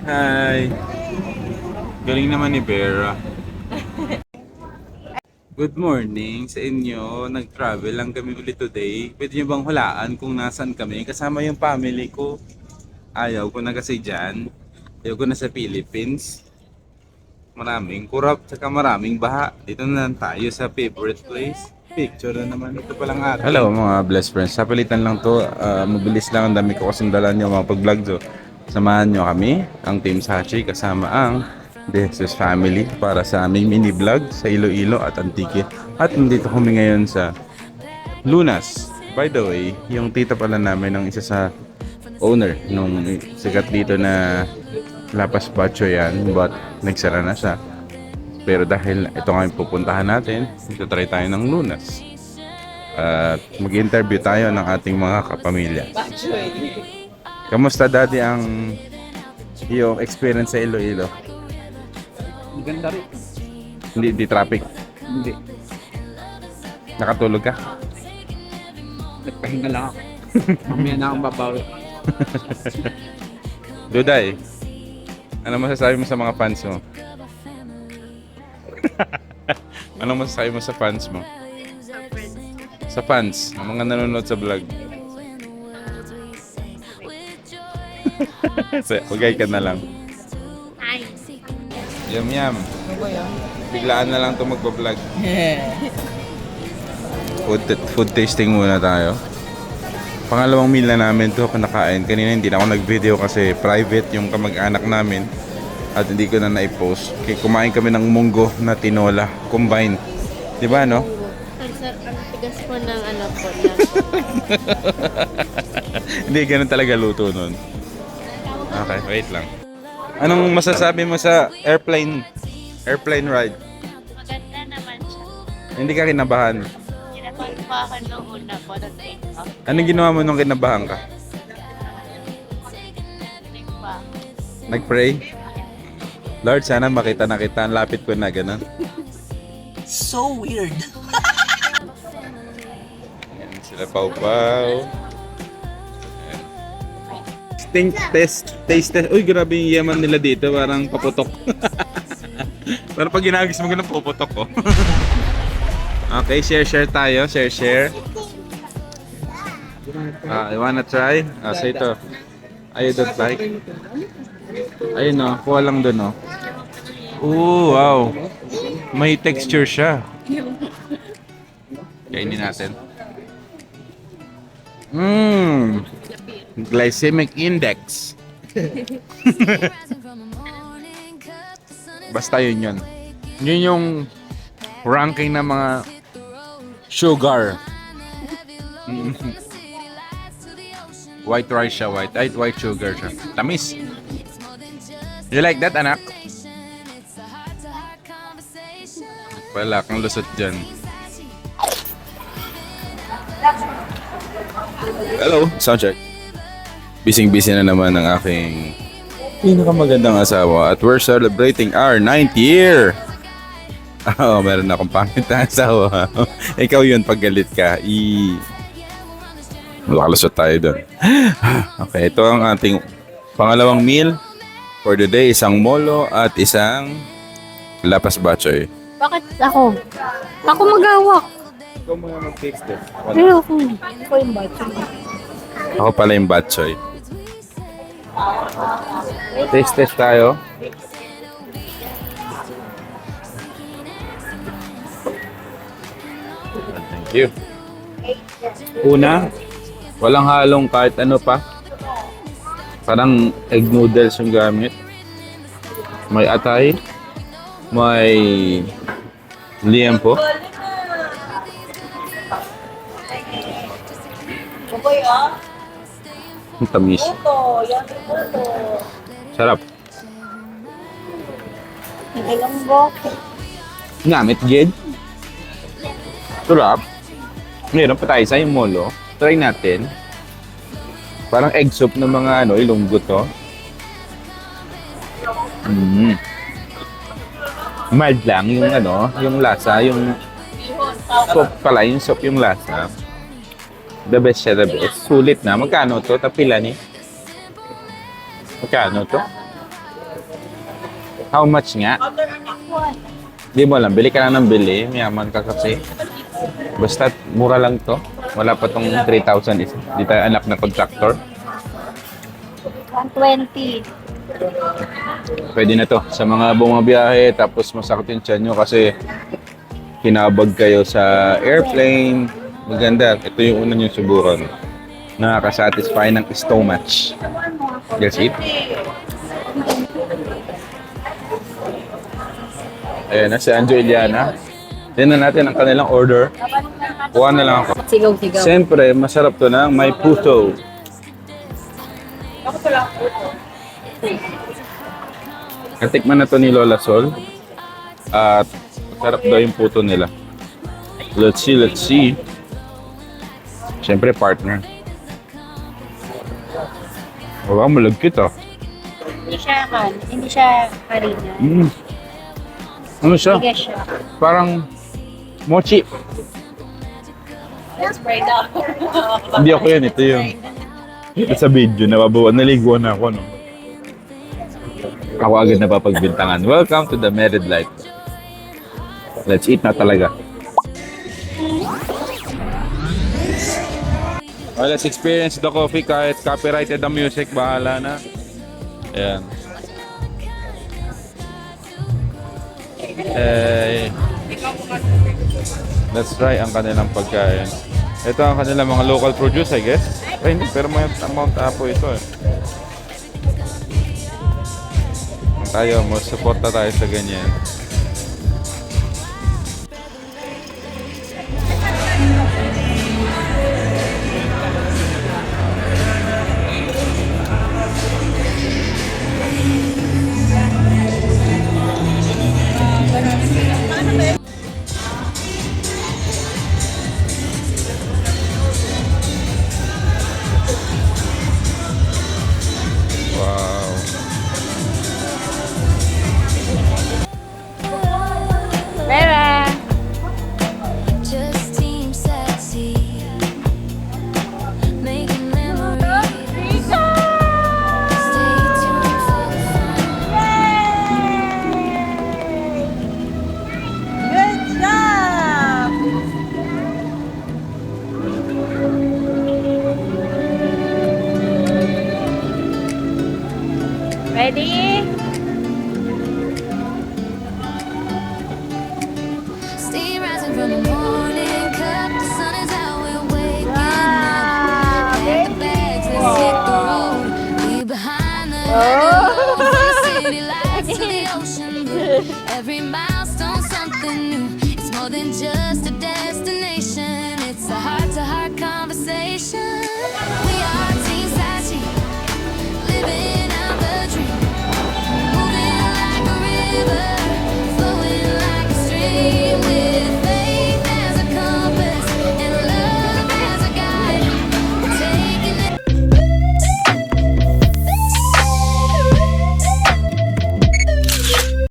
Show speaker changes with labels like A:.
A: Hi! Galing naman ni Vera. Good morning sa inyo. Nag-travel lang kami ulit today. Pwede nyo bang hulaan kung nasan kami? Kasama yung family ko. Ayaw ko na kasi dyan. Ayaw ko na sa Philippines. Maraming kurap, tsaka maraming baha. Dito na lang tayo sa favorite place. Picture na naman. Ito palang atin. Hello mga blessed friends. Sapalitan lang to. Mabilis lang. Ang dami ko kasundalan nyo mga pag-vlog to. Samahan nyo kami, ang Team Sachi, kasama ang The Jesus Family para sa aming mini vlog sa Iloilo at Antique. At nandito kami ngayon sa Lunas. By the way, yung tita pala namin ng isa sa owner nung sikat dito na Lapas Bacho yan, but nagsara na siya. Pero dahil ito nga yung pupuntahan natin, try tayo ng Lunas. At mag-interview tayo ng ating mga kapamilya. Kamusta daddy ang yung experience sa Iloilo?
B: Maganda rin.
A: Hindi traffic.
B: Hindi.
A: Nakatulog ka?
B: Nagpahinga lang ako. Mamaya na akong babawi.
A: Duday, ano masasabi mo sa mga fans mo? Ano masasabi mo sa fans mo? Sa fans, ang mga nanonood sa vlog. Wagay ka na lang. Yum yum. Biglaan na lang ito magpa-vlog. Food tasting muna tayo. Pangalawang meal na namin ito kinakain. Kanina hindi na ako nag-video kasi private yung kamag-anak namin. At hindi ko na na-post. Kaya kumain kami ng munggo na tinola. Combine. Diba no?
C: Ang tigas po ng ano po na.
A: Hindi, ganun talaga luto nun. Okay, wait lang. Anong masasabi mo sa airplane ride?
C: Maganda naman siya.
A: Hindi ka kinabahan.
C: Kinapag po ako nung una po na take off.
A: Anong ginawa mo nung kinabahan ka?
C: Take pa.
A: Nag-pray? Lord, sana makita na kita. Ang lapit ko na, gano'n.
D: So weird.
A: Ayan sila, Pau-Pau. Taste test. Uy, grabe yung yaman nila dito. Parang paputok. Parang pag ginagis mo ganun, puputok ko. Okay, share tayo. Share. You wanna try? So ito. I don't like. Ayun o, kuha lang dun o. Ooh, wow. May texture siya. Kainin natin. Glycemic index. Basta yun. Yun yung ranking ng mga sugar. White rice siya, white sugar siya. Tamis. You like that, anak? Wala kang lusot dyan. Hello, soundcheck. Busy na naman ang aking pinakamagandang asawa at we're celebrating our 9th year. Oh, meron akong pangit na asawa. Ikaw yun pag galit ka. Makalusot tayo doon. Okay, ito ang ating pangalawang meal for the day. Isang molo at isang lapas bachoy.
C: Bakit ako? Ako magawak.
A: Ikaw mga mag-taste din.
C: Ayoko. Ako yung bacho.
A: Ako pala yung batchoy. Taste tayo. Thank you. Una, walang halong kahit ano pa. Parang egg noodles yung gamit. May atay. May liempo. Ang tamis. Sarap. Gamit, Jed. Sarap. Meron pa tayo sa yung molo. Try natin. Parang egg soup ng mga ilonggo to. Mild lang yung yung lasa, yung soup pala, yung soup yung lasa. The best siya, the best. Sulit na. Magkano to? Tapila ni? Magkano to? How much nga? Di mo alam, bili ka lang ng bili. Mayaman ka kasi. Basta mura lang to. Wala pa tong 3,000 isa. Di tayo anak na contractor.
C: 120.
A: Pwede na to. Sa mga bumabiyahe, tapos masakit yung tiyan nyo kasi kinabag kayo sa airplane. Maganda. Ito yung una nyo subukan. Nakaka-satisfy ng stomach. That's it. Ayan na si Anjo Iliana. Tingnan natin ang kanilang order. Kuha na lang ako.
C: Sigaw-sigaw.
A: Siyempre, masarap to ng may puto. Natikman na to ni Lola Sol. At masarap daw yung puto nila. Let's see, let's see. Siyempre, partner. Wala, malagkit ah.
C: Hindi siya harina.
A: Ano siya?
C: Bigas siya.
A: Parang mochi.
C: Spray up.
A: Hindi ako yan, ito yung ito sa video, nababawa, naliguan na ako, no? Ako agad napapagbintangan. Welcome to the married life. Let's eat na talaga. Well, let's experience the coffee kahit copyrighted ang music, bahala na. Ayan. Let's try ang kanilang pagkain. Ito ang kanilang mga local produce, I guess. Ay, hindi, pero may amount apo ito eh. Tayo, mag-suporta tayo sa ganyan. Wow.
C: Bye-bye.
E: Just seems sexy, making memories. Stay tuned for the fun.
C: Ready?
E: Steam rising from the morning cup. The sun is out, we're waking up. Pack the bags, let's hit the road. Leave behind the from the city lights to the ocean blue. Every milestone something new. It's more than just a destination. It's a heart-to-heart conversation.